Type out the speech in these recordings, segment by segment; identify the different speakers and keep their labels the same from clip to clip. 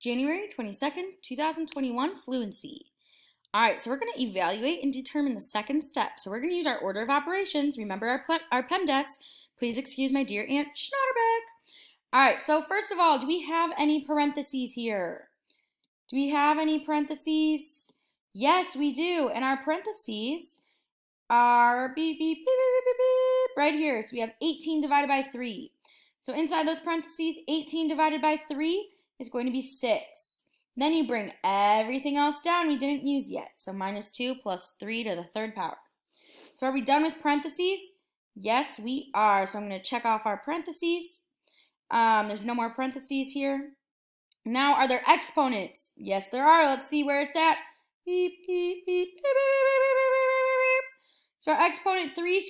Speaker 1: January 22nd, 2021, Fluency. All right, so we're going to evaluate and determine the second step. So we're going to use our order of operations. Remember our PEMDAS. Please excuse my dear Aunt Schnaterbeck. All right, so first of all, do we have any parentheses here? Do we have any parentheses? Yes, we do. And our parentheses are beep, beep, beep, beep, beep, beep, beep, right here. So we have 18 divided by 3. So inside those parentheses, 18 divided by 3 is going to be 6. Then you bring everything else down we didn't use yet. So minus 2 plus 3 to the third power. So are we done with parentheses? Yes, we are. So I'm going to check off our parentheses. There's no more parentheses here. Now, are there exponents? Yes, there are. Let's see where it's at. Beep, beep, beep, beep, beep, beep, beep, beep. So our exponent 3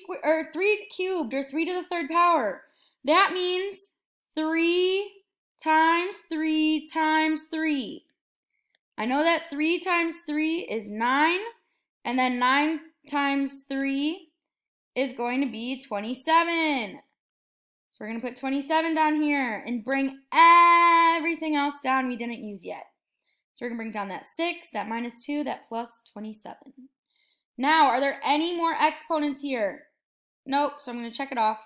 Speaker 1: cubed, or 3 to the third power. That means 3 times 3 times 3. I know that 3 times 3 is 9, and then 9 times 3 is going to be 27. So we're going to put 27 down here and bring everything else down we didn't use yet. So we're going to bring down that 6, that minus 2, that plus 27. Now, are there any more exponents here? Nope, so I'm going to check it off.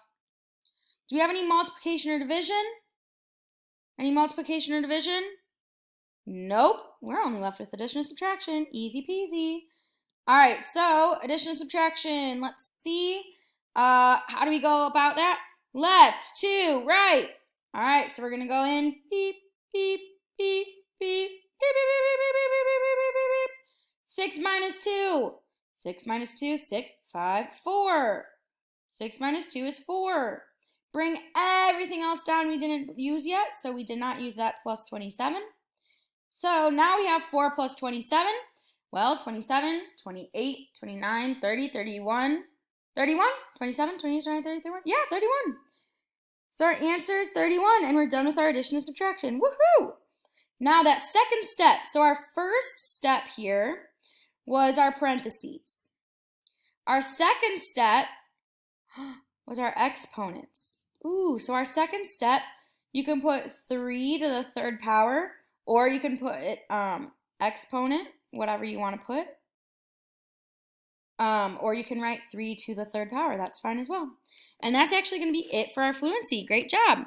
Speaker 1: Do we have any multiplication or division? Any multiplication or division? Nope, we're only left with addition and subtraction. Easy peasy. All right, so addition and subtraction. Let's see. How do we go about that? Left, 2, right. All right, so we're going to go in. Beep, beep, beep, beep, beep, beep, beep, beep, beep, beep, beep, beep, beep, beep. 6 minus 2. 6 minus 2, 6, 5, 4. 6 minus 2 is 4. Bring everything else down we didn't use yet, so we did not use that plus 27. So now we have 4 plus 27. Well, 27, 28, 29, 30, 31, 31, 27, 28, 29, 30, 31. Yeah, 31. So our answer is 31, and we're done with our addition and subtraction. Woohoo! Now that second step. So our first step here was our parentheses. Our second step was our exponents. Ooh, so our second step, you can put 3 to the third power, or you can put exponent, whatever you want to put. Or you can write 3 to the third power. That's fine as well. And that's actually going to be it for our fluency. Great job.